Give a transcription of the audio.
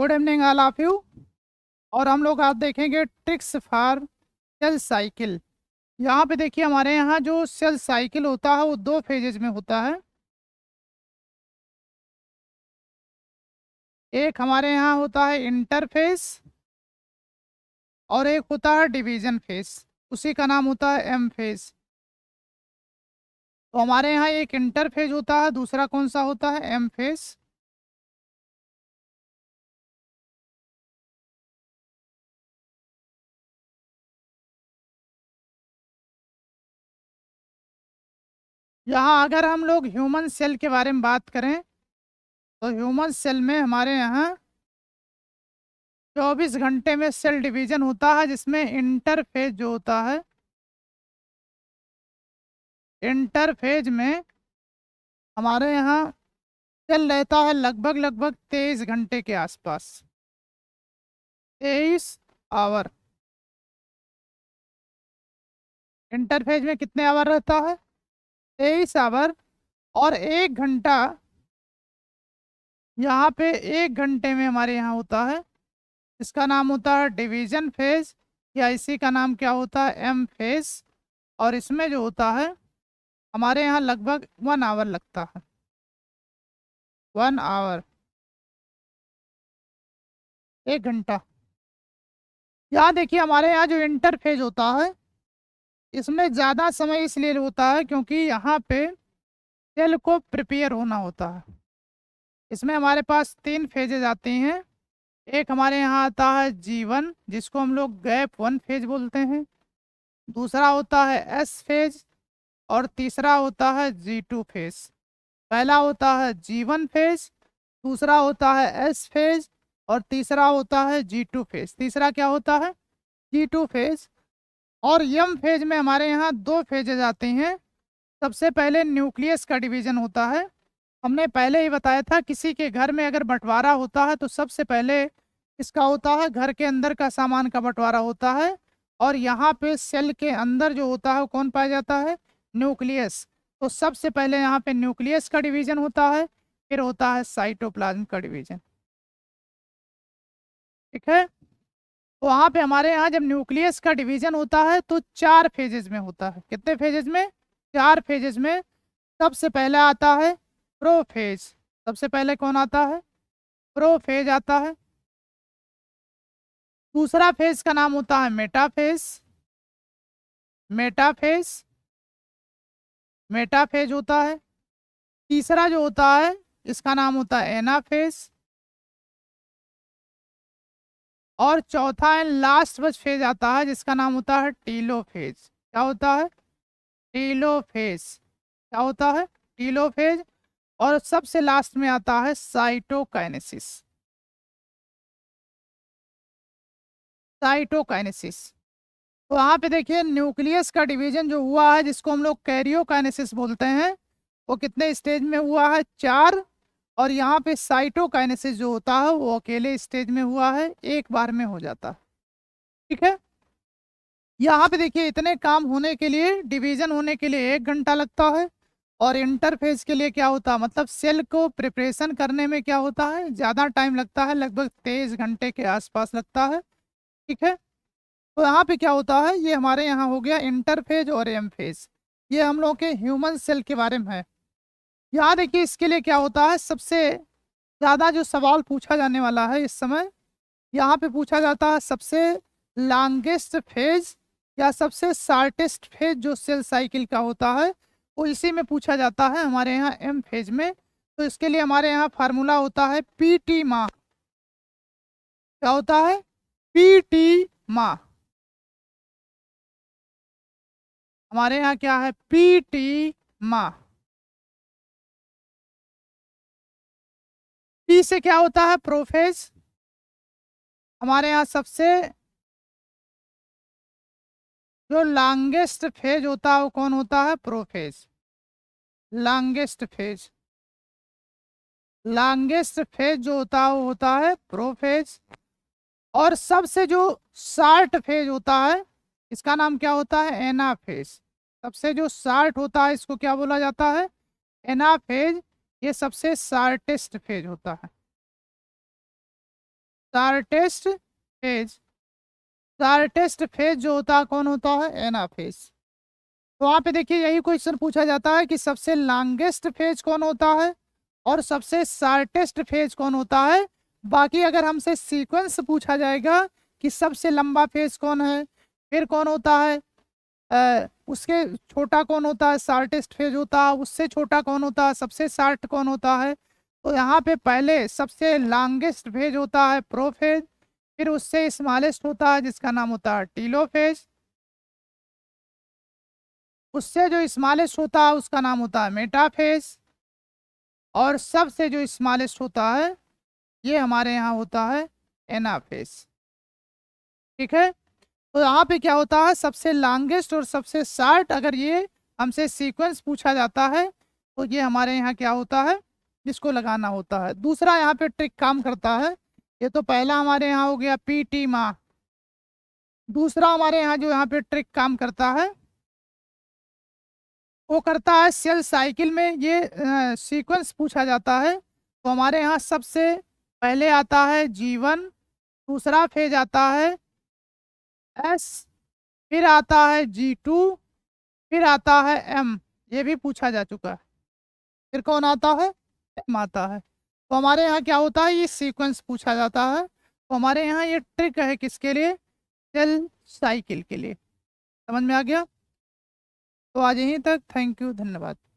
Good evening all of you. और हम लोग आज देखेंगे ट्रिक्स फॉर सेल साइकिल। यहाँ पे देखिए हमारे यहाँ जो सेल साइकिल होता है वो दो फेजेज में होता है। एक हमारे यहाँ होता है इंटरफेस और एक होता है डिवीजन फेज, उसी का नाम होता है एम फेज। तो हमारे यहाँ एक इंटरफेज होता है, दूसरा कौन सा होता है, एम फेज। यहाँ अगर हम लोग ह्यूमन सेल के बारे में बात करें तो ह्यूमन सेल में हमारे यहाँ 24 घंटे में सेल डिवीजन होता है, जिसमें इंटरफेज जो होता है, इंटरफेज में हमारे यहाँ सेल रहता है लगभग लगभग 23 घंटे के आसपास, 23 आवर। इंटरफेज में कितने आवर रहता है, 23 आवर। और 1 घंटा यहाँ पे 1 घंटे में हमारे यहाँ होता है, इसका नाम होता है डिवीजन फेज, या इसी का नाम क्या होता है, एम फेज। और इसमें जो होता है हमारे यहाँ लगभग 1 आवर लगता है, 1 आवर, 1 घंटा। यहाँ देखिए हमारे यहाँ जो इंटरफेज होता है इसमें ज़्यादा समय इसलिए होता है क्योंकि यहाँ पे सेल को प्रिपेयर होना होता है। इसमें हमारे पास 3 फेजेज आती हैं। एक हमारे यहाँ आता है G1, जिसको हम लोग गैप 1 फेज बोलते हैं। दूसरा होता है S फेज और तीसरा होता है G2 फेज। पहला होता है G1 फेज, दूसरा होता है S फेज और तीसरा होता है G2 फेज। तीसरा क्या होता है, G2 फेज। और यम फेज में हमारे यहाँ 2 फेजेज आते हैं। सबसे पहले न्यूक्लियस का डिवीजन होता है। हमने पहले ही बताया था किसी के घर में अगर बंटवारा होता है तो सबसे पहले इसका होता है घर के अंदर का सामान का बंटवारा होता है। और यहाँ पे सेल के अंदर जो होता है वो कौन पाया जाता है, न्यूक्लियस। तो सबसे पहले यहाँ पे न्यूक्लियस का डिवीजन होता है, फिर होता है साइटोप्लाज्म का डिवीजन। ठीक है। तो वहाँ पे हमारे यहाँ जब न्यूक्लियस का डिवीजन होता है तो 4 फेजेज में होता है। कितने फेजेज में, 4 फेजेज में। सबसे पहले आता है प्रोफेज। सबसे पहले कौन आता है, प्रोफेज आता है। दूसरा फेज का नाम होता है मेटाफेज, मेटाफेज, मेटाफेज होता है। तीसरा जो होता है इसका नाम होता है एनाफेज। और चौथा एंड लास्ट बस फेज आता है जिसका नाम होता है टीलोफेज। क्या होता है, टीलोफेज। क्या होता है, टीलोफेज। और सबसे लास्ट में आता है साइटोकाइनेसिस, साइटोकाइनेसिस। तो वहाँ पे देखिए न्यूक्लियस का डिवीजन जो हुआ है जिसको हम लोग कैरियोकाइनेसिस बोलते हैं, वो कितने स्टेज में हुआ है, 4। और यहाँ पे साइटोकाइनेसिस जो होता है वो अकेले स्टेज में हुआ है, एक बार में हो जाता है। ठीक है। यहाँ पे देखिए इतने काम होने के लिए, डिवीजन होने के लिए 1 घंटा लगता है। और इंटरफेस के लिए क्या होता है, मतलब सेल को प्रिपरेशन करने में क्या होता है, ज़्यादा टाइम लगता है, लगभग 23 घंटे के आसपास लगता है। ठीक है। तो यहाँ पे क्या होता है, ये हमारे यहाँ हो गया इंटरफेज और एम फेज। ये हम लोग के ह्यूमन सेल के बारे में है। यहाँ देखिए इसके लिए क्या होता है, सबसे ज़्यादा जो सवाल पूछा जाने वाला है इस समय, यहाँ पे पूछा जाता है सबसे लॉन्गेस्ट फेज या सबसे शॉर्टेस्ट फेज जो सेल साइकिल का होता है, वो इसी में पूछा जाता है हमारे यहाँ एम फेज में। तो इसके लिए हमारे यहाँ फार्मूला होता है PT मा। क्या होता है, PT मा। हमारे यहाँ क्या है, PT मा। पी से क्या होता है, प्रोफेज। हमारे यहाँ सबसे जो लॉन्गेस्ट फेज होता है वो कौन होता है, prophase. Longest phase, longest phase जो होता है वो होता है प्रोफेज। और सबसे जो शार्ट फेज होता है इसका नाम क्या होता है, एनाफेज। सबसे जो शार्ट होता है इसको क्या बोला जाता है, एनाफेज। ये सबसे शार्टेस्ट फेज होता है। शार्टेस्ट फेज, शार्टेस्ट फेज जो होता है कौन होता है? एनाफेज। तो वहाँ पे देखिए यही क्वेश्चन पूछा जाता है कि सबसे लॉन्गेस्ट फेज कौन होता है और सबसे शार्टेस्ट फेज कौन होता है। बाकी अगर हमसे सीक्वेंस पूछा जाएगा कि सबसे लंबा फेज कौन है, फिर कौन होता है, उसके छोटा कौन होता है, शार्टेस्ट फेज होता है, उससे छोटा कौन होता है, सबसे शार्ट कौन होता है, तो यहाँ पे पहले सबसे लॉन्गेस्ट फेज होता है प्रोफेज, फिर उससे स्मॉलेस्ट होता है जिसका नाम होता है टीलोफेज, उससे जो स्मॉलेस्ट होता है उसका नाम होता है मेटाफेज, और सबसे जो स्मॉलेस्ट होता है ये हमारे यहाँ होता है एनाफेज। ठीक है, तो यहाँ पे क्या होता है, सबसे लॉन्गेस्ट और सबसे शार्ट अगर ये हमसे सीक्वेंस पूछा जाता है तो ये हमारे यहाँ क्या होता है, जिसको लगाना होता है। दूसरा यहाँ पे ट्रिक काम करता है, ये तो पहला हमारे यहाँ हो गया पीटी माँ। दूसरा हमारे यहाँ जो यहाँ पे ट्रिक काम करता है वो करता है सेल साइकिल में ये सीक्वेंस पूछा जाता है तो हमारे यहाँ सबसे पहले आता है G1, दूसरा फेज आता है S, फिर आता है G2, फिर आता है M, ये भी पूछा जा चुका है। फिर कौन आता है? M आता है। तो हमारे यहाँ क्या होता है, ये सीक्वेंस पूछा जाता है तो हमारे यहाँ ये ट्रिक है किसके लिए? सेल साइकिल के लिए। समझ में आ गया? तो आज यहीं तक, थैंक यू, धन्यवाद।